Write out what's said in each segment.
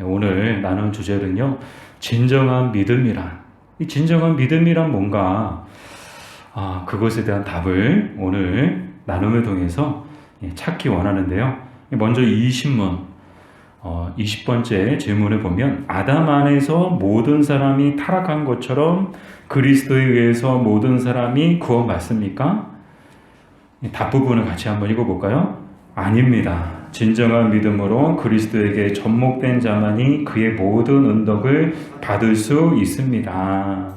오늘 나눈 주제는요, 진정한 믿음이란. 이 진정한 믿음이란 뭔가, 그것에 대한 답을 오늘 나눔을 통해서 찾기 원하는데요. 먼저 이 신문 20번째 질문을 보면, 아담 안에서 모든 사람이 타락한 것처럼 그리스도에 의해서 모든 사람이 구원받습니까? 답 부분을 같이 한번 읽어볼까요? 아닙니다. 진정한 믿음으로 그리스도에게 접목된 자만이 그의 모든 은덕을 받을 수 있습니다.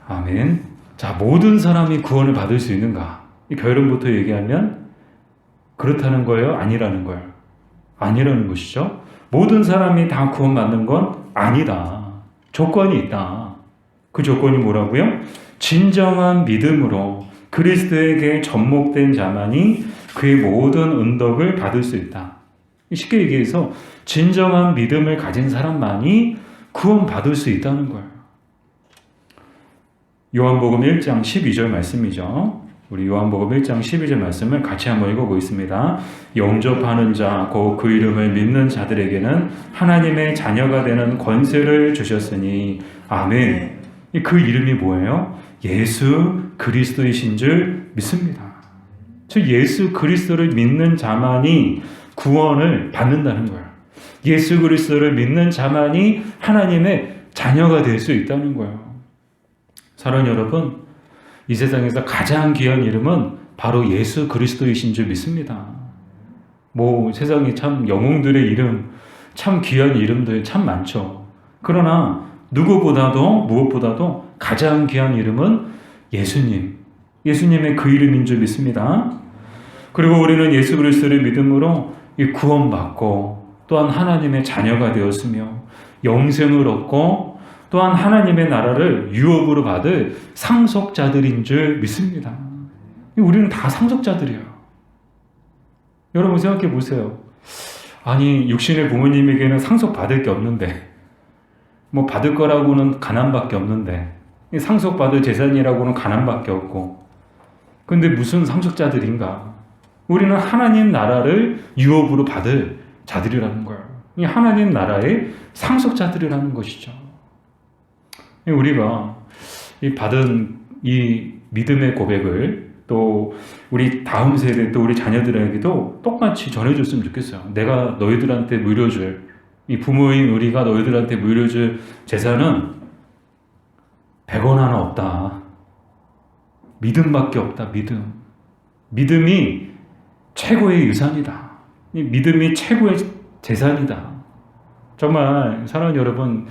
아멘. 자, 모든 사람이 구원을 받을 수 있는가? 이 결론부터 얘기하면 그렇다는 거예요? 아니라는 거예요? 아니라는 것이죠. 모든 사람이 다 구원받는 건 아니다. 조건이 있다. 그 조건이 뭐라고요? 진정한 믿음으로 그리스도에게 접목된 자만이 그의 모든 은덕을 받을 수 있다. 쉽게 얘기해서 진정한 믿음을 가진 사람만이 구원받을 수 있다는 거예요. 요한복음 1장 12절 말씀이죠. 우리 요한복음 1장 12절 말씀을 같이 한번 읽어보겠습니다. 영접하는 자, 곧 그 이름을 믿는 자들에게는 하나님의 자녀가 되는 권세를 주셨으니. 아멘. 그 이름이 뭐예요? 예수 그리스도이신 줄 믿습니다. 즉 예수 그리스도를 믿는 자만이 구원을 받는다는 거예요. 예수 그리스도를 믿는 자만이 하나님의 자녀가 될 수 있다는 거예요. 사랑하는 여러분, 이 세상에서 가장 귀한 이름은 바로 예수 그리스도이신 줄 믿습니다. 세상에 참 영웅들의 이름, 참 귀한 이름들 참 많죠. 그러나 누구보다도 무엇보다도 가장 귀한 이름은 예수님, 예수님의 그 이름인 줄 믿습니다. 그리고 우리는 예수 그리스도를 믿음으로 구원받고 또한 하나님의 자녀가 되었으며 영생을 얻고 또한 하나님의 나라를 유업으로 받을 상속자들인 줄 믿습니다. 우리는 다 상속자들이에요. 여러분 생각해 보세요. 아니, 육신의 부모님에게는 상속받을 게 없는데, 받을 거라고는 가난밖에 없는데, 상속받을 재산이라고는 가난밖에 없고, 근데 무슨 상속자들인가? 우리는 하나님 나라를 유업으로 받을 자들이라는 거예요. 이 하나님 나라의 상속자들이라는 것이죠. 우리가 받은 이 믿음의 고백을 또 우리 다음 세대 또 우리 자녀들에게도 똑같이 전해줬으면 좋겠어요. 내가 너희들한테 물려줄, 이 부모인 우리가 너희들한테 물려줄 재산은 100원 하나 없다. 믿음밖에 없다. 믿음이 최고의 유산이다. 이 믿음이 최고의 재산이다. 정말 사랑하는 여러분,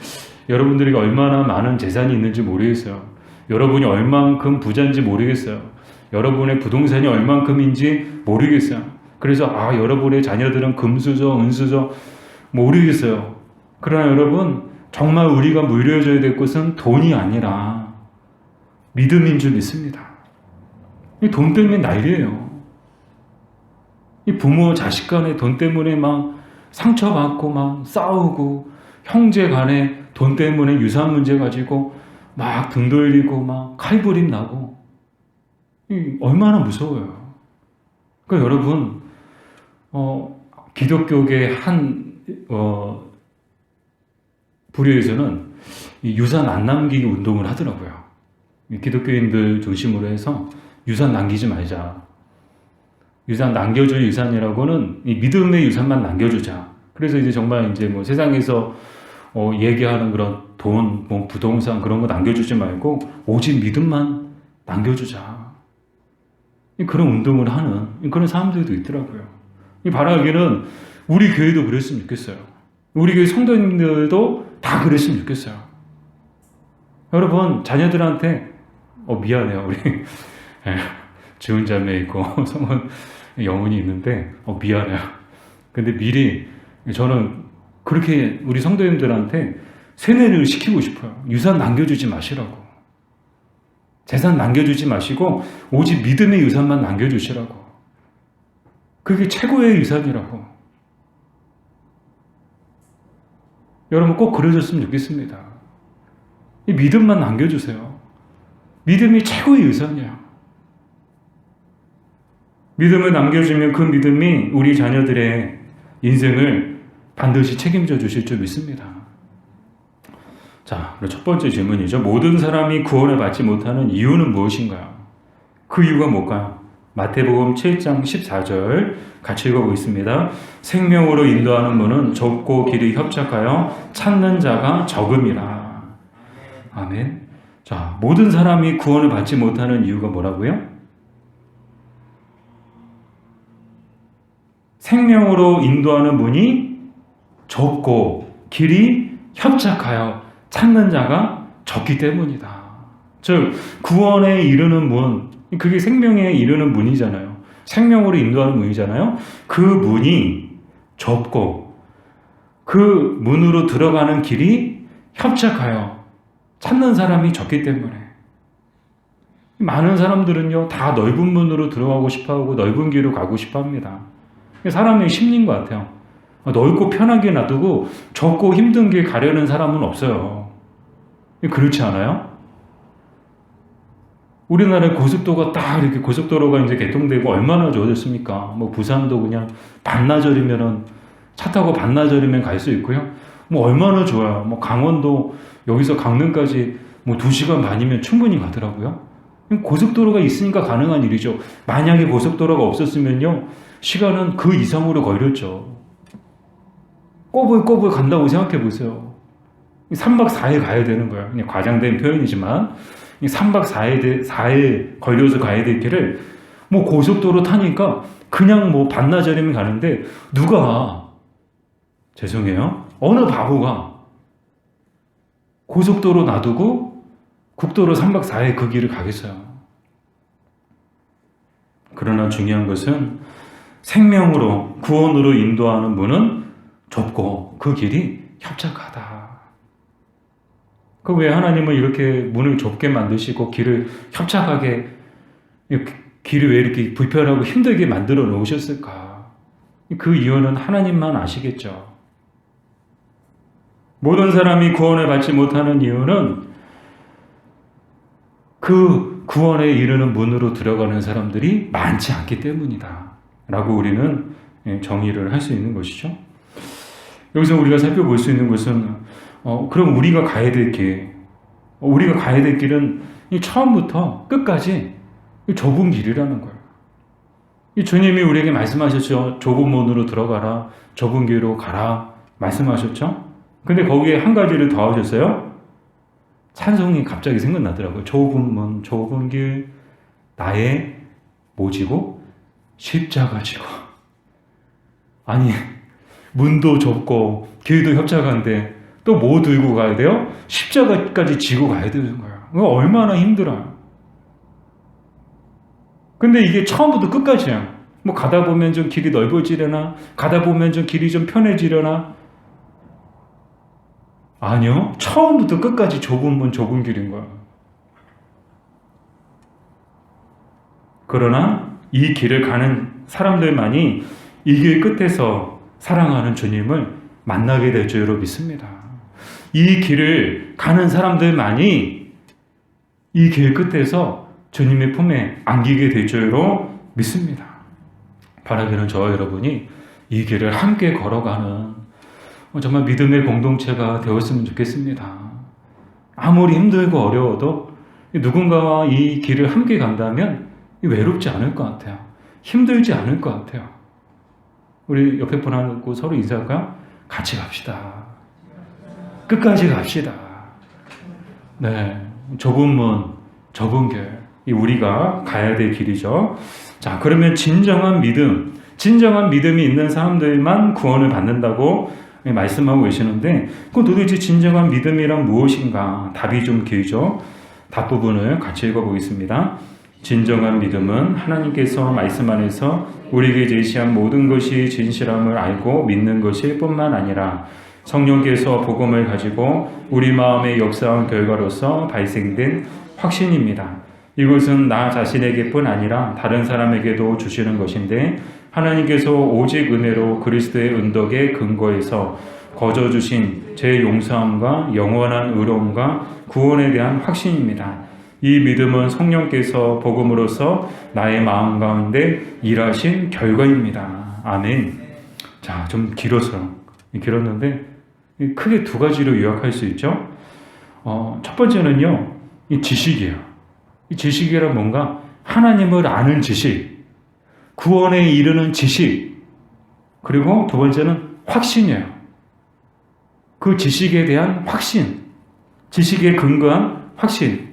여러분들에게 얼마나 많은 재산이 있는지 모르겠어요. 여러분이 얼만큼 부자인지 모르겠어요. 여러분의 부동산이 얼만큼인지 모르겠어요. 그래서 여러분의 자녀들은 금수저, 은수저 모르겠어요. 그러나 여러분, 정말 우리가 물려줘야 될 것은 돈이 아니라 믿음인 줄 믿습니다. 이 돈 때문에 난리예요. 이 부모 자식 간에 돈 때문에 막 상처받고 막 싸우고, 형제 간에 돈 때문에 유산 문제 가지고 막 등 돌리고 막 칼부림 나고, 얼마나 무서워요. 그러니까 여러분, 기독교계 한 부류에서는 이 유산 안 남기기 운동을 하더라고요. 기독교인들 중심으로 해서 유산 남기지 말자. 유산 남겨줄 유산이라고는 이 믿음의 유산만 남겨주자. 그래서 이제 정말 이제 세상에서 얘기하는 그런 돈, 부동산 그런 거 남겨주지 말고 오직 믿음만 남겨주자. 그런 운동을 하는 그런 사람들도 있더라고요. 바라기는 우리 교회도 그랬으면 좋겠어요. 우리 교회 성도님들도 다 그랬으면 좋겠어요. 여러분, 자녀들한테 미안해요. 우리 지은 자매 있고 성은 영혼이 있는데 미안해요. 근데 미리 저는 그렇게 우리 성도님들한테 세뇌를 시키고 싶어요. 유산 남겨주지 마시라고. 재산 남겨주지 마시고 오직 믿음의 유산만 남겨주시라고. 그게 최고의 유산이라고. 여러분 꼭 그러셨으면 좋겠습니다. 이 믿음만 남겨주세요. 믿음이 최고의 유산이에요. 믿음을 남겨주면 그 믿음이 우리 자녀들의 인생을 반드시 책임져 주실 줄 믿습니다. 자, 그럼 첫 번째 질문이죠. 모든 사람이 구원을 받지 못하는 이유는 무엇인가요? 그 이유가 뭘까요? 마태복음 7장 14절 같이 읽어보겠습니다. 생명으로 인도하는 문은 좁고 길이 협착하여 찾는 자가 적음이라. 아멘. 자, 모든 사람이 구원을 받지 못하는 이유가 뭐라고요? 생명으로 인도하는 문이 좁고 길이 협착하여 찾는 자가 적기 때문이다. 즉 구원에 이르는 문, 그게 생명에 이르는 문이잖아요. 생명으로 인도하는 문이잖아요. 그 문이 좁고 그 문으로 들어가는 길이 협착하여 찾는 사람이 적기 때문에 많은 사람들은요 다 넓은 문으로 들어가고 싶어하고 넓은 길로 가고 싶어합니다. 사람의 심리인 것 같아요. 넓고 편하게 놔두고 좁고 힘든 길 가려는 사람은 없어요. 그렇지 않아요? 우리나라의 고속도로가 딱 이렇게 고속도로가 이제 개통되고 얼마나 좋아졌습니까? 뭐 부산도 그냥 반나절이면은 차 타고 반나절이면 갈 수 있고요. 뭐 얼마나 좋아요. 뭐 강원도 여기서 강릉까지 뭐 2시간 반이면 충분히 가더라고요. 고속도로가 있으니까 가능한 일이죠. 만약에 고속도로가 없었으면요. 시간은 그 이상으로 걸렸죠. 꼬불꼬불 간다고 생각해 보세요. 3박 4일 가야 되는 거예요. 그냥 과장된 표현이지만 3박 4일 걸려서 가야 될 길을 뭐 고속도로 타니까 그냥 뭐 반나절이면 가는데 누가 죄송해요. 어느 바보가 고속도로 놔두고 국도로 3박 4일 그 길을 가겠어요. 그러나 중요한 것은 생명으로 구원으로 인도하는 문은 좁고 그 길이 협착하다. 그 왜 하나님은 이렇게 문을 좁게 만드시고 길을 협착하게 길이 왜 이렇게 불편하고 힘들게 만들어 놓으셨을까? 그 이유는 하나님만 아시겠죠. 모든 사람이 구원을 받지 못하는 이유는 그 구원에 이르는 문으로 들어가는 사람들이 많지 않기 때문이다. 라고 우리는 정의를 할 수 있는 것이죠. 여기서 우리가 살펴볼 수 있는 것은 그럼 우리가 가야 될 길, 우리가 가야 될 길은 처음부터 끝까지 좁은 길이라는 거예요. 이 주님이 우리에게 말씀하셨죠. 좁은 문으로 들어가라, 좁은 길로 가라 말씀하셨죠. 근데 거기에 한 가지를 더 하셨어요. 찬송이 갑자기 생각나더라고요. 좁은 문, 좁은 길, 나의 모지고 십자가 지고. 아니 문도 좁고 길도 협착한데 또 뭐 들고 가야 돼요? 십자가까지 지고 가야 되는 거예요. 얼마나 힘들어요. 근데 이게 처음부터 끝까지야. 뭐 가다 보면 좀 길이 넓어지려나? 가다 보면 좀 길이 좀 편해지려나? 아니요. 처음부터 끝까지 좁은 문, 좁은 길인 거야. 그러나 이 길을 가는 사람들만이 이 길 끝에서 사랑하는 주님을 만나게 될 줄로 믿습니다. 이 길을 가는 사람들만이 이 길 끝에서 주님의 품에 안기게 될 줄로 믿습니다. 바라기는 저와 여러분이 이 길을 함께 걸어가는 정말 믿음의 공동체가 되었으면 좋겠습니다. 아무리 힘들고 어려워도 누군가와 이 길을 함께 간다면 외롭지 않을 것 같아요. 힘들지 않을 것 같아요. 우리 옆에 분하고 서로 인사할까요? 같이 갑시다. 끝까지 갑시다. 네, 좁은 문, 좁은 길, 이 우리가 가야 될 길이죠. 자, 그러면 진정한 믿음이 있는 사람들만 구원을 받는다고 말씀하고 계시는데, 그 도대체 진정한 믿음이란 무엇인가? 답이 좀 길죠. 답 부분을 같이 읽어보겠습니다. 진정한 믿음은 하나님께서 말씀 안에서 우리에게 제시한 모든 것이 진실함을 알고 믿는 것일 뿐만 아니라 성령께서 복음을 가지고 우리 마음에 역사한 결과로서 발생된 확신입니다. 이것은 나 자신에게뿐 아니라 다른 사람에게도 주시는 것인데 하나님께서 오직 은혜로 그리스도의 은덕에 근거해서 거저 주신 제 용서함과 영원한 의로움과 구원에 대한 확신입니다. 이 믿음은 성령께서 복음으로써 나의 마음 가운데 일하신 결과입니다. 아멘. 자, 좀 길어서 길었는데 크게 두 가지로 요약할 수 있죠. 첫 번째는요, 이 지식이에요. 이 지식이란 뭔가 하나님을 아는 지식, 구원에 이르는 지식, 그리고 두 번째는 확신이에요. 그 지식에 대한 확신, 지식에 근거한 확신.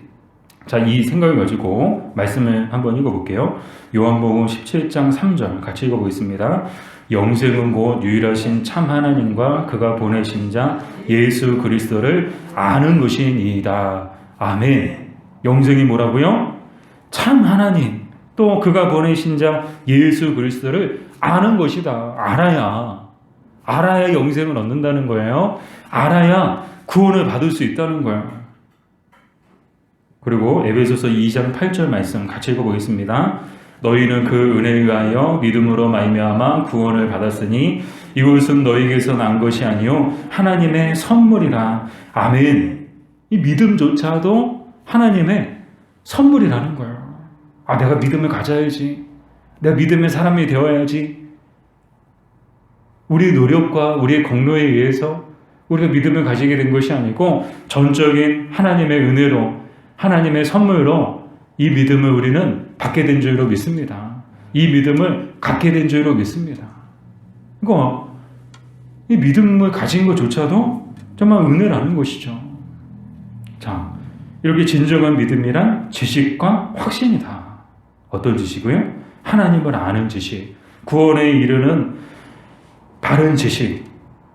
자, 이 생각을 가지고 말씀을 한번 읽어볼게요. 요한복음 17장 3절 같이 읽어보겠습니다. 영생은 곧 유일하신 참 하나님과 그가 보내신 자 예수 그리스도를 아는 것이니이다. 아멘. 영생이 뭐라고요? 참 하나님, 또 그가 보내신 자 예수 그리스도를 아는 것이다. 알아야 영생을 얻는다는 거예요. 알아야 구원을 받을 수 있다는 거예요. 그리고 에베소서 2장 8절 말씀 같이 읽어보겠습니다. 너희는 그 은혜에 의하여 믿음으로 말미암아 구원을 받았으니 이것은 너희에게서 난 것이 아니요 하나님의 선물이라. 아멘. 이 믿음조차도 하나님의 선물이라는 거예요. 내가 믿음을 가져야지. 내가 믿음의 사람이 되어야지. 우리의 노력과 우리의 공로에 의해서 우리가 믿음을 가지게 된 것이 아니고 전적인 하나님의 은혜로, 하나님의 선물로 이 믿음을 우리는 받게 된 줄로 믿습니다. 이 믿음을 갖게 된 줄로 믿습니다. 이 믿음을 가진 것조차도 정말 은혜라는 것이죠. 자, 이렇게 진정한 믿음이란 지식과 확신이다. 어떤 지식이요? 하나님을 아는 지식, 구원에 이르는 바른 지식.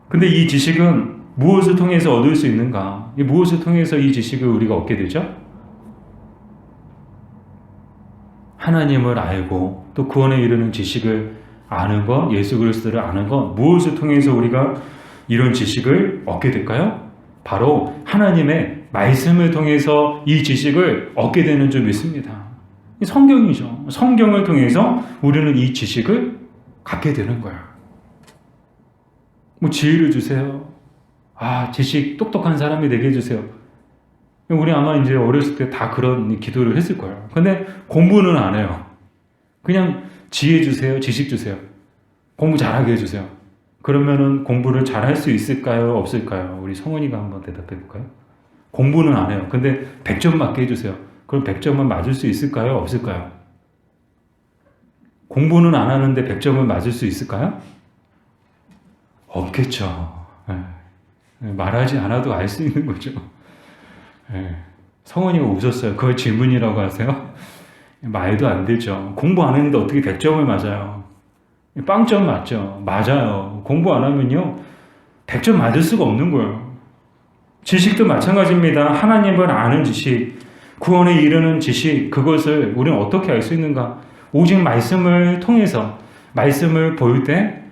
근데 이 지식은 무엇을 통해서 얻을 수 있는가? 무엇을 통해서 이 지식을 우리가 얻게 되죠? 하나님을 알고 또 구원에 이르는 지식을 아는 것, 예수 그리스도를 아는 것, 무엇을 통해서 우리가 이런 지식을 얻게 될까요? 바로 하나님의 말씀을 통해서 이 지식을 얻게 되는 줄 믿습니다. 성경이죠. 성경을 통해서 우리는 이 지식을 갖게 되는 거예요. 지혜를 주세요. 지식 똑똑한 사람이 되게 해주세요. 우리 아마 이제 어렸을 때 다 그런 기도를 했을 거예요. 근데 공부는 안 해요. 그냥 지혜 주세요, 지식 주세요. 공부 잘하게 해주세요. 그러면은 공부를 잘할 수 있을까요, 없을까요? 우리 성은이가 한번 대답해 볼까요? 공부는 안 해요. 근데 100점 맞게 해주세요. 그럼 100점은 맞을 수 있을까요, 없을까요? 공부는 안 하는데 100점을 맞을 수 있을까요? 없겠죠. 말하지 않아도 알 수 있는 거죠. 성원이가 웃었어요. 그걸 질문이라고 하세요? 말도 안 되죠. 공부 안 했는데 어떻게 100점을 맞아요? 빵점 맞죠? 맞아요. 공부 안 하면요 100점 맞을 수가 없는 거예요. 지식도 마찬가지입니다. 하나님을 아는 지식, 구원에 이르는 지식, 그것을 우리는 어떻게 알 수 있는가? 오직 말씀을 통해서, 말씀을 볼 때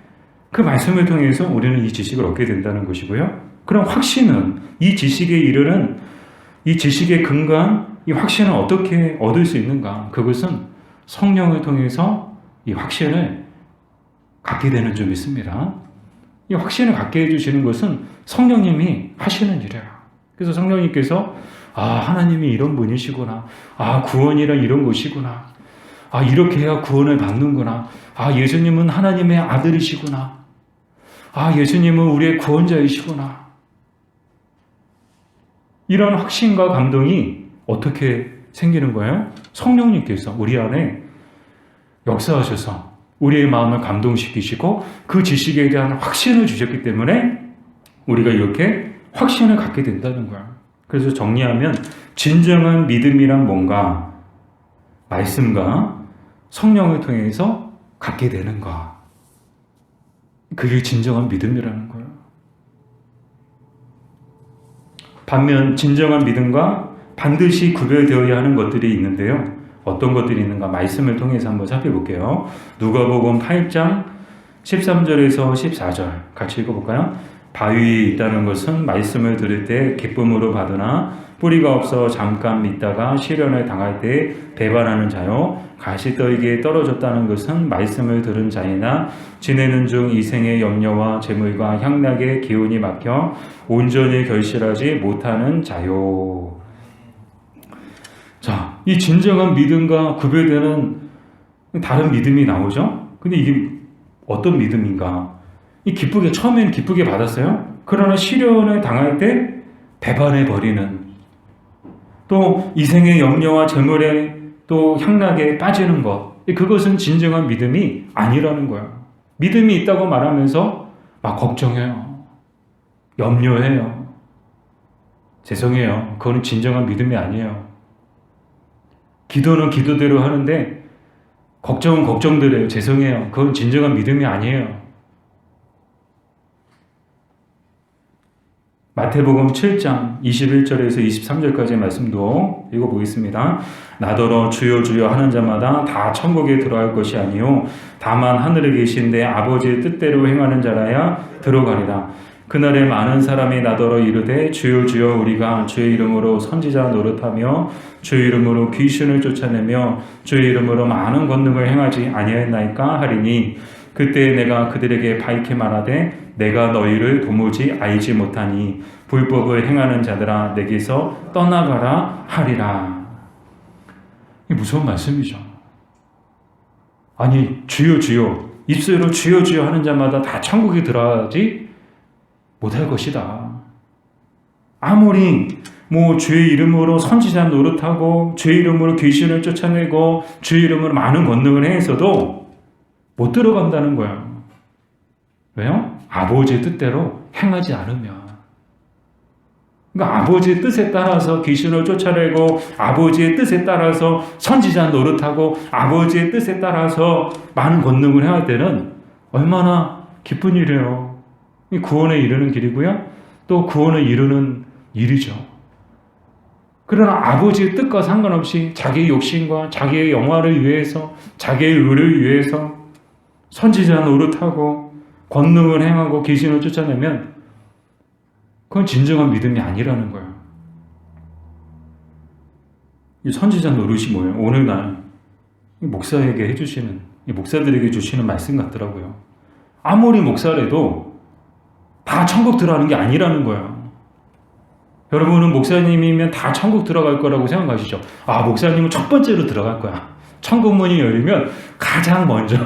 그 말씀을 통해서 우리는 이 지식을 얻게 된다는 것이고요. 그럼 확신은, 이 지식에 이르는, 이 지식에 근거한 이 확신을 어떻게 얻을 수 있는가? 그것은 성령을 통해서 이 확신을 갖게 되는 줄 믿습니다. 이 확신을 갖게 해주시는 것은 성령님이 하시는 일이에요. 그래서 성령님께서 하나님이 이런 분이시구나. 구원이란 이런 것이구나. 이렇게 해야 구원을 받는구나. 예수님은 하나님의 아들이시구나. 예수님은 우리의 구원자이시구나. 이런 확신과 감동이 어떻게 생기는 거예요? 성령님께서 우리 안에 역사하셔서 우리의 마음을 감동시키시고 그 지식에 대한 확신을 주셨기 때문에 우리가 이렇게 확신을 갖게 된다는 거예요. 그래서 정리하면 진정한 믿음이란 뭔가? 말씀과 성령을 통해서 갖게 되는 것. 그게 진정한 믿음이라는 거예요. 반면 진정한 믿음과 반드시 구별되어야 하는 것들이 있는데요. 어떤 것들이 있는가 말씀을 통해서 한번 살펴볼게요. 누가복음 8장 13절에서 14절 같이 읽어볼까요? 바위에 있다는 것은 말씀을 들을 때 기쁨으로 받으나 뿌리가 없어 잠깐 믿다가 시련을 당할 때 배반하는 자요. 가시떨기에 떨어졌다는 것은 말씀을 들은 자이나 지내는 중 이생의 염려와 재물과 향락의 기운이 막혀 온전히 결실하지 못하는 자요. 자, 이 진정한 믿음과 구별되는 다른 믿음이 나오죠? 근데 이게 어떤 믿음인가? 처음에는 기쁘게 받았어요. 그러나 시련을 당할 때 배반해 버리는, 또 이생의 염려와 재물에 또 향락에 빠지는 것, 그것은 진정한 믿음이 아니라는 거예요. 믿음이 있다고 말하면서 막 걱정해요. 염려해요. 죄송해요. 그거는 진정한 믿음이 아니에요. 기도는 기도대로 하는데 걱정은 걱정대로예요. 죄송해요. 그건 진정한 믿음이 아니에요. 마태복음 7장 21절에서 23절까지의 말씀도 읽어보겠습니다. 나더러 주여 주여 하는 자마다 다 천국에 들어갈 것이 아니요 다만 하늘에 계신 내 아버지의 뜻대로 행하는 자라야 들어가리라. 그날에 많은 사람이 나더러 이르되 주여 주여 우리가 주의 이름으로 선지자 노릇하며 주의 이름으로 귀신을 쫓아내며 주의 이름으로 많은 권능을 행하지 아니하였나이까 하리니 그때 내가 그들에게 밝히 말하되 내가 너희를 도무지 알지 못하니 불법을 행하는 자들아 내게서 떠나가라 하리라. 이 무서운 말씀이죠. 아니 주여 주여 입술로 주여 주여 하는 자마다 다 천국에 들어가지 못할 것이다. 아무리 주의 이름으로 선지자 노릇하고 주의 이름으로 귀신을 쫓아내고 주의 이름으로 많은 권능을 행해서도 못 들어간다는 거예요. 왜요? 아버지의 뜻대로 행하지 않으면. 그러니까 아버지의 뜻에 따라서 귀신을 쫓아내고 아버지의 뜻에 따라서 선지자 노릇하고 아버지의 뜻에 따라서 많은 권능을 행할 때는 얼마나 기쁜 일이에요. 구원에 이르는 길이고요. 또 구원을 이루는 일이죠. 그러나 아버지의 뜻과 상관없이 자기의 욕심과 자기의 영화를 위해서 자기의 의를 위해서 선지자 노릇하고 권능을 행하고 귀신을 쫓아내면 그건 진정한 믿음이 아니라는 거예요. 이 선지자 노릇이 뭐예요? 오늘날 목사에게 해주시는, 목사들에게 주시는 말씀 같더라고요. 아무리 목사라도 다 천국 들어가는 게 아니라는 거예요. 여러분은 목사님이면 다 천국 들어갈 거라고 생각하시죠? 아, 목사님은 첫 번째로 들어갈 거야. 천국 문이 열리면 가장 먼저.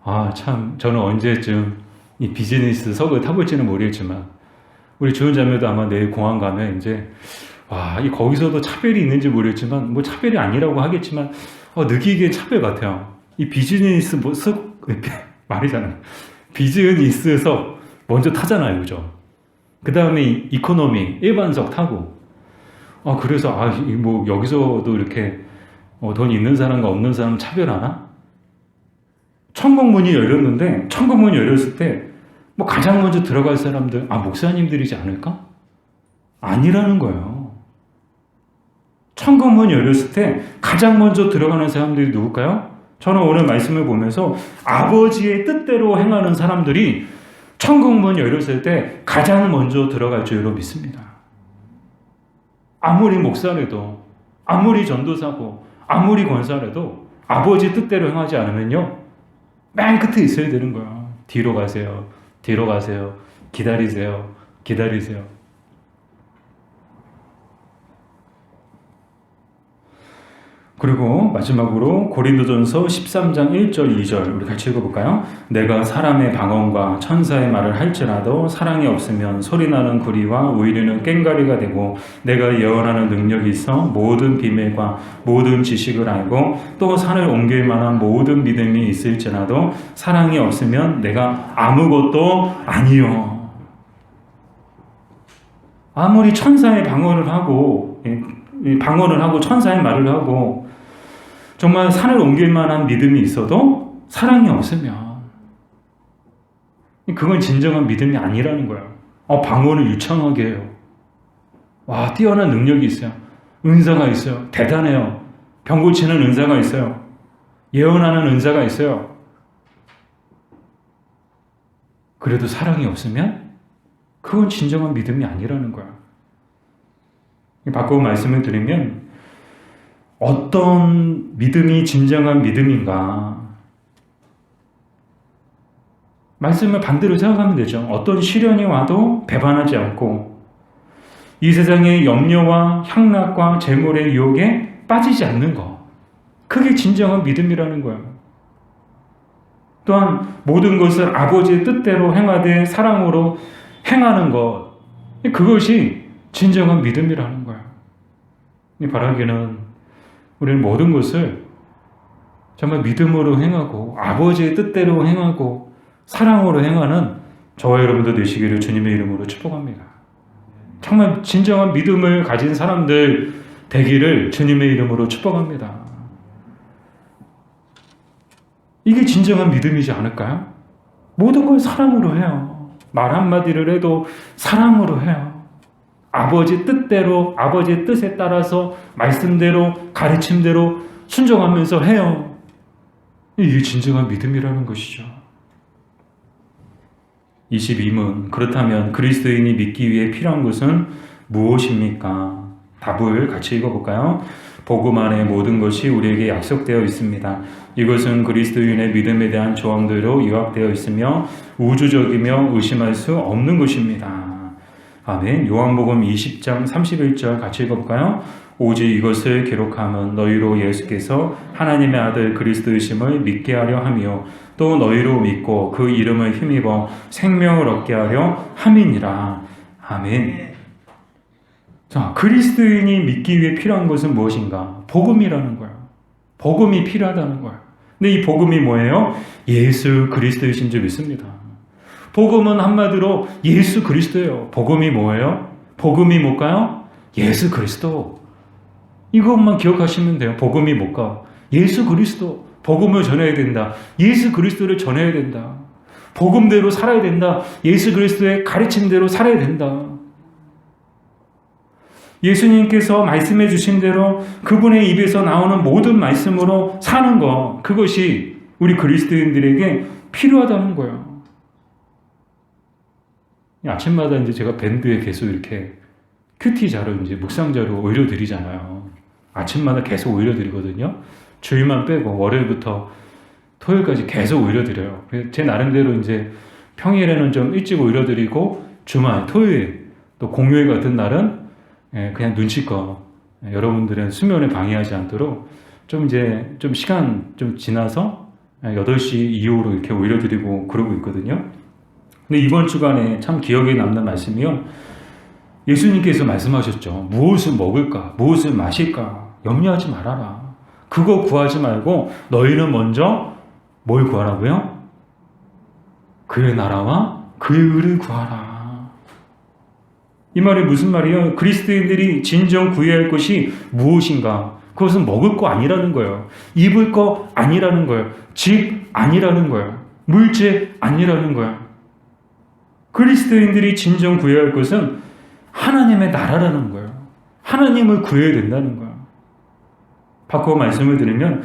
아, 참, 저는 언제쯤 이 비즈니스 석을 타볼지는 모르겠지만, 우리 주은 자매도 아마 내일 공항 가면 이제, 거기서도 차별이 있는지 모르겠지만, 차별이 아니라고 하겠지만, 느끼기엔 차별 같아요. 이 비즈니스 석, 말이잖아요. 비즈니스석 먼저 타잖아요. 그죠? 그 다음에 이코노미, 일반석 타고, 그래서, 여기서도 이렇게, 돈 있는 사람과 없는 사람 차별하나? 천국문이 열렸는데, 천국문이 열렸을 때, 가장 먼저 들어갈 사람들, 목사님들이지 않을까? 아니라는 거예요. 천국문이 열렸을 때, 가장 먼저 들어가는 사람들이 누굴까요? 저는 오늘 말씀을 보면서, 아버지의 뜻대로 행하는 사람들이 천국문이 열렸을 때, 가장 먼저 들어갈 줄로 믿습니다. 아무리 목사라도, 아무리 전도사고, 아무리 권사라도, 아버지 뜻대로 행하지 않으면요, 맨 끝에 있어야 되는 거야. 뒤로 가세요. 뒤로 가세요. 기다리세요. 기다리세요. 그리고 마지막으로 고린도전서 13장 1절 2절 우리 같이 읽어볼까요? 내가 사람의 방언과 천사의 말을 할지라도 사랑이 없으면 소리나는 구리와 우리는 꽹과리가 되고 내가 예언하는 능력이 있어 모든 비밀과 모든 지식을 알고 또 산을 옮길 만한 모든 믿음이 있을지라도 사랑이 없으면 내가 아무것도 아니요. 아무리 천사의 방언을 하고 천사의 말을 하고 정말 산을 옮길 만한 믿음이 있어도 사랑이 없으면 그건 진정한 믿음이 아니라는 거예요. 방언을 유창하게 해요. 와, 뛰어난 능력이 있어요. 은사가 있어요. 대단해요. 병 고치는 은사가 있어요. 예언하는 은사가 있어요. 그래도 사랑이 없으면 그건 진정한 믿음이 아니라는 거예요. 바꾸고 말씀을 드리면 어떤 믿음이 진정한 믿음인가? 말씀을 반대로 생각하면 되죠. 어떤 시련이 와도 배반하지 않고 이 세상의 염려와 향락과 재물의 유혹에 빠지지 않는 것. 그게 진정한 믿음이라는 거예요. 또한 모든 것을 아버지의 뜻대로 행하되 사랑으로 행하는 것, 그것이 진정한 믿음이라는 거예요. 바라기는 우리는 모든 것을 정말 믿음으로 행하고 아버지의 뜻대로 행하고 사랑으로 행하는 저와 여러분도 되시기를 주님의 이름으로 축복합니다. 정말 진정한 믿음을 가진 사람들 되기를 주님의 이름으로 축복합니다. 이게 진정한 믿음이지 않을까요? 모든 걸 사랑으로 해요. 말 한마디를 해도 사랑으로 해요. 아버지 뜻대로, 아버지의 뜻에 따라서 말씀대로, 가르침대로 순종하면서 해요. 이게 진정한 믿음이라는 것이죠. 22문, 그렇다면 그리스도인이 믿기 위해 필요한 것은 무엇입니까? 답을 같이 읽어볼까요? 복음 안에 모든 것이 우리에게 약속되어 있습니다. 이것은 그리스도인의 믿음에 대한 조항대로 요약되어 있으며 우주적이며 의심할 수 없는 것입니다. 아멘. 요한복음 20장 31절 같이 읽어볼까요? 오직 이것을 기록함은 너희로 예수께서 하나님의 아들 그리스도이심을 믿게 하려 함이요 또 너희로 믿고 그 이름을 힘입어 생명을 얻게 하려 함이니라. 아멘. 자, 그리스도인이 믿기 위해 필요한 것은 무엇인가? 복음이라는 거예요. 복음이 필요하다는 거예요. 근데 이 복음이 뭐예요? 예수 그리스도이신 줄 믿습니다. 복음은 한마디로 예수 그리스도예요. 복음이 뭐예요? 복음이 뭘까요? 예수 그리스도. 이것만 기억하시면 돼요. 복음이 뭘까? 예수 그리스도. 복음을 전해야 된다. 예수 그리스도를 전해야 된다. 복음대로 살아야 된다. 예수 그리스도의 가르침대로 살아야 된다. 예수님께서 말씀해 주신 대로 그분의 입에서 나오는 모든 말씀으로 사는 것, 그것이 우리 그리스도인들에게 필요하다는 거예요. 아침마다 이제 제가 밴드에 계속 이렇게 큐티자로 이제 묵상자로 올려드리잖아요. 아침마다 계속 올려드리거든요. 주일만 빼고 월요일부터 토요일까지 계속 올려드려요. 제 나름대로 이제 평일에는 좀 일찍 올려드리고 주말, 토요일, 또 공휴일 같은 날은 그냥 눈치껏 여러분들의 수면에 방해하지 않도록 좀 이제 좀 시간 좀 지나서 8시 이후로 이렇게 올려드리고 그러고 있거든요. 근데 이번 주간에 참 기억에 남는 말씀이요. 예수님께서 말씀하셨죠. 무엇을 먹을까? 무엇을 마실까? 염려하지 말아라. 그거 구하지 말고 너희는 먼저 뭘 구하라고요? 그의 나라와 그의 의를 구하라. 이 말이 무슨 말이에요? 그리스도인들이 진정 구해야 할 것이 무엇인가? 그것은 먹을 거 아니라는 거예요. 입을 거 아니라는 거예요. 집 아니라는 거예요. 물질 아니라는 거예요. 그리스도인들이 진정 구해야 할 것은 하나님의 나라라는 거예요. 하나님을 구해야 된다는 거예요. 바꿔 말씀을 드리면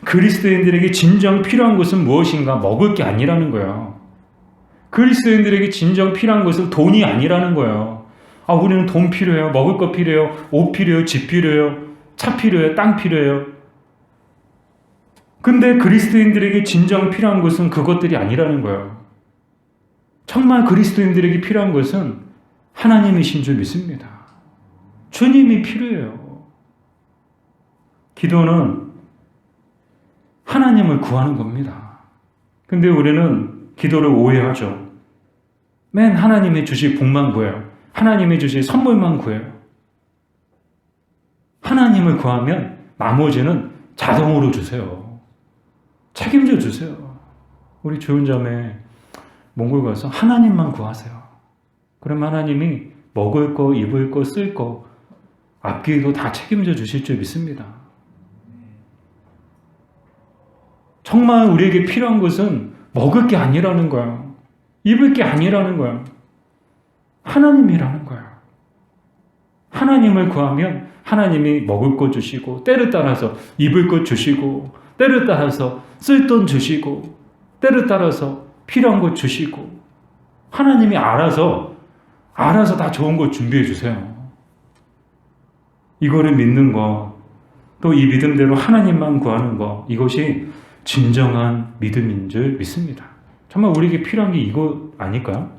그리스도인들에게 진정 필요한 것은 무엇인가? 먹을 게 아니라는 거예요. 그리스도인들에게 진정 필요한 것은 돈이 아니라는 거예요. 아, 우리는 돈 필요해요. 먹을 거 필요해요. 옷 필요해요. 집 필요해요. 차 필요해요. 땅 필요해요. 근데 그리스도인들에게 진정 필요한 것은 그것들이 아니라는 거예요. 정말 그리스도인들에게 필요한 것은 하나님이신 줄 믿습니다. 주님이 필요해요. 기도는 하나님을 구하는 겁니다. 근데 우리는 기도를 오해하죠. 맨 하나님이 주실 복만 구해요. 하나님이 주실 선물만 구해요. 하나님을 구하면 나머지는 자동으로 주세요. 책임져 주세요. 우리 주은점에 몽골 가서 하나님만 구하세요. 그럼 하나님이 먹을 거, 입을 거, 쓸 거, 앞뒤도 다 책임져 주실 줄 믿습니다. 정말 우리에게 필요한 것은 먹을 게 아니라는 거야. 입을 게 아니라는 거야. 하나님이라는 거야. 하나님을 구하면 하나님이 먹을 것 주시고, 때를 따라서 입을 것 주시고, 때를 따라서 쓸 돈 주시고, 때를 따라서 필요한 것 주시고, 하나님이 알아서 다 좋은 것 준비해 주세요. 이거를 믿는 것, 또 이 믿음대로 하나님만 구하는 것, 이것이 진정한 믿음인 줄 믿습니다. 정말 우리에게 필요한 게 이거 아닐까요?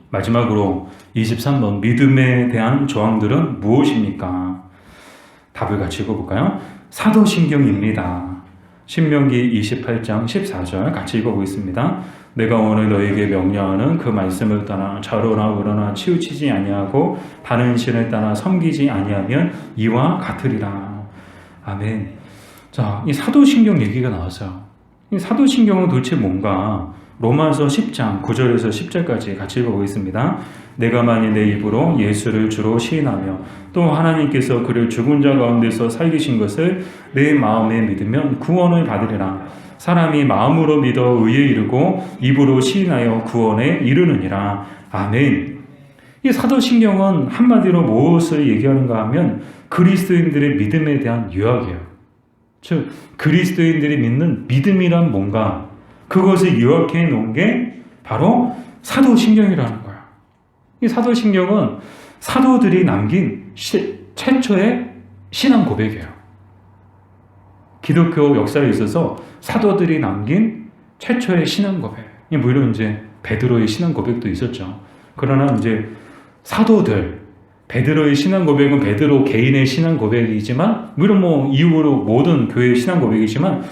마지막으로 23번 믿음에 대한 조항들은 무엇입니까? 답을 같이 읽어볼까요? 사도신경입니다. 신명기 28장 14절 같이 읽어보겠습니다. 내가 오늘 너에게 명령하는 그 말씀을 따라 좌로나 우로나 치우치지 아니하고 다른 신을 따라 섬기지 아니하면 이와 같으리라. 아멘. 자, 이 사도신경 얘기가 나왔어요. 이 사도신경은 도대체 뭔가? 로마서 10장 9절에서 10절까지 같이 읽어보겠습니다. 내가 만일 내 입으로 예수를 주로 시인하며 또 하나님께서 그를 죽은 자 가운데서 살리신 것을 내 마음에 믿으면 구원을 받으리라. 사람이 마음으로 믿어 의에 이르고 입으로 시인하여 구원에 이르느니라. 아멘. 이 사도신경은 한마디로 무엇을 얘기하는가 하면 그리스도인들의 믿음에 대한 유학이에요. 즉 그리스도인들이 믿는 믿음이란 뭔가, 그것을 요약해 놓은 게 바로 사도신경이라는 거야. 이 사도신경은 사도들이 남긴 최초의 신앙 고백이에요. 기독교 역사에 있어서 사도들이 남긴 최초의 신앙 고백. 물론 이제 베드로의 신앙 고백도 있었죠. 그러나 이제 사도들, 베드로의 신앙 고백은 베드로 개인의 신앙 고백이지만, 물론 뭐 이후로 모든 교회의 신앙 고백이지만,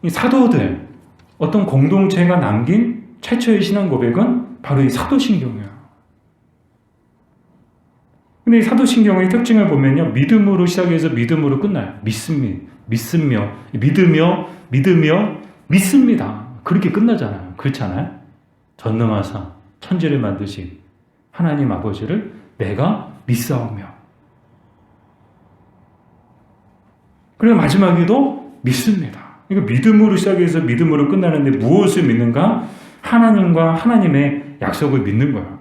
이 사도들, 어떤 공동체가 남긴 최초의 신앙 고백은 바로 이 사도신경이에요. 근데 이 사도신경의 특징을 보면요, 믿음으로 시작해서 믿음으로 끝나요. 믿으며, 믿습니다. 그렇게 끝나잖아요. 그렇잖아요? 전능하사 천지를 만드신 하나님 아버지를 내가 믿사오며, 그리고 마지막에도 믿습니다. 이거 믿음으로 시작해서 믿음으로 끝나는데 무엇을 믿는가? 하나님과 하나님의 약속을 믿는 거예요.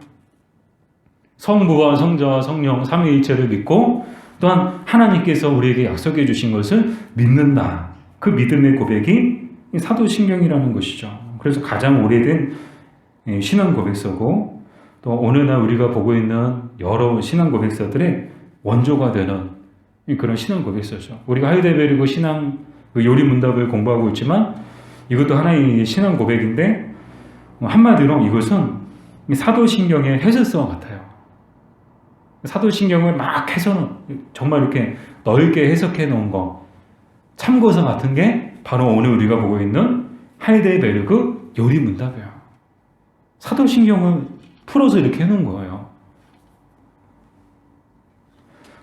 성부와 성자와 성령 삼위일체를 믿고 또한 하나님께서 우리에게 약속해 주신 것을 믿는다. 그 믿음의 고백이 사도신경이라는 것이죠. 그래서 가장 오래된 신앙 고백서고, 또 오늘날 우리가 보고 있는 여러 신앙 고백서들의 원조가 되는 그런 신앙 고백서죠. 우리가 하이델베르그 신앙 요리 문답을 공부하고 있지만 이것도 하나의 신앙 고백인데, 한마디로 이것은 사도신경의 해설서와 같아요. 사도신경을 막 해서는 정말 이렇게 넓게 해석해 놓은 거, 참고서 같은 게 바로 오늘 우리가 보고 있는 하이델베르그 요리 문답이에요. 사도신경을 풀어서 이렇게 해놓은 거예요.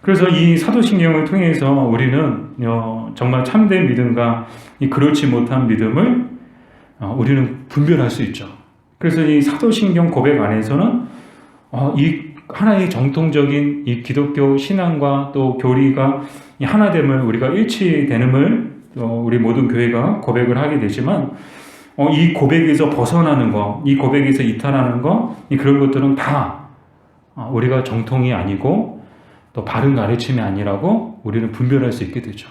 그래서 이 사도신경을 통해서 우리는 정말 참된 믿음과 이 그렇지 못한 믿음을 우리는 분별할 수 있죠. 그래서 이 사도신경 고백 안에서는 이 하나의 정통적인 이 기독교 신앙과 또 교리가 이 하나됨을, 우리가 일치되는을 우리 모든 교회가 고백을 하게 되지만, 이 고백에서 벗어나는 거, 이 고백에서 이탈하는 거, 그런 것들은 다 우리가 정통이 아니고 또 바른 가르침이 아니라고 우리는 분별할 수 있게 되죠.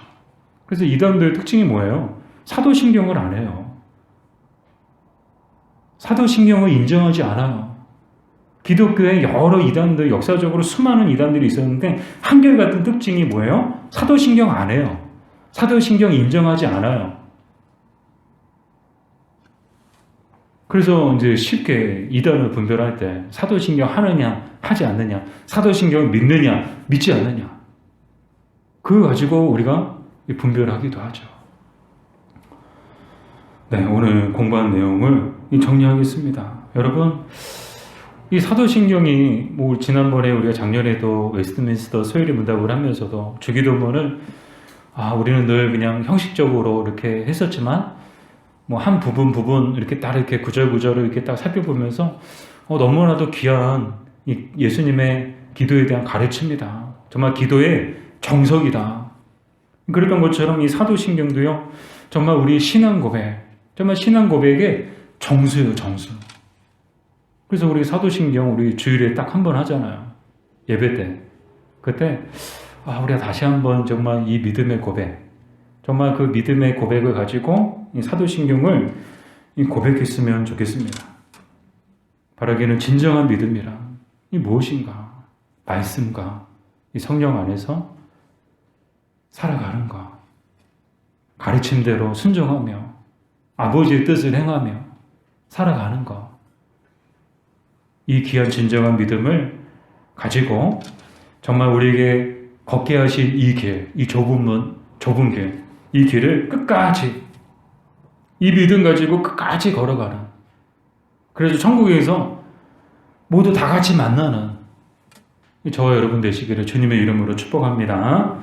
그래서 이단들의 특징이 뭐예요? 사도신경을 안 해요. 사도신경을 인정하지 않아요. 기독교에 여러 이단들, 역사적으로 수많은 이단들이 있었는데 한결같은 특징이 뭐예요? 사도신경 안 해요. 사도신경 인정하지 않아요. 그래서 이제 쉽게 이단을 분별할 때 사도신경 하느냐 하지 않느냐, 사도신경을 믿느냐 믿지 않느냐, 그거 가지고 우리가 분별하기도 하죠. 네, 오늘 공부한 내용을 정리하겠습니다. 여러분, 이 사도신경이 지난번에 우리가 작년에도 웨스트민스터 소요리 문답을 하면서도 주기도문을 우리는 늘 그냥 형식적으로 이렇게 했었지만 한 부분 이렇게 딱 이렇게 구절구절을 이렇게 딱 살펴보면서 너무나도 귀한 이 예수님의 기도에 대한 가르침이다. 정말 기도의 정석이다. 그랬던 것처럼 이 사도신경도요, 정말 우리 신앙 고백, 정말 신앙 고백의 정수예요, 정수. 그래서 우리 사도신경 우리 주일에 딱 한 번 하잖아요. 예배 때. 그때 우리가 다시 한번 정말 이 믿음의 고백, 정말 그 믿음의 고백을 가지고 이 사도신경을 고백했으면 좋겠습니다. 바라기는 진정한 믿음이란 이 무엇인가? 말씀과 이 성령 안에서 살아가는 것, 가르침대로 순종하며 아버지의 뜻을 행하며 살아가는 것, 이 귀한 진정한 믿음을 가지고 정말 우리에게 걷게 하신 이 길, 이 좁은 문, 좁은 길, 이 길을 끝까지, 이 믿음 가지고 끝까지 걸어가라. 그래서 천국에서 모두 다 같이 만나는 저와 여러분 되시기를 주님의 이름으로 축복합니다.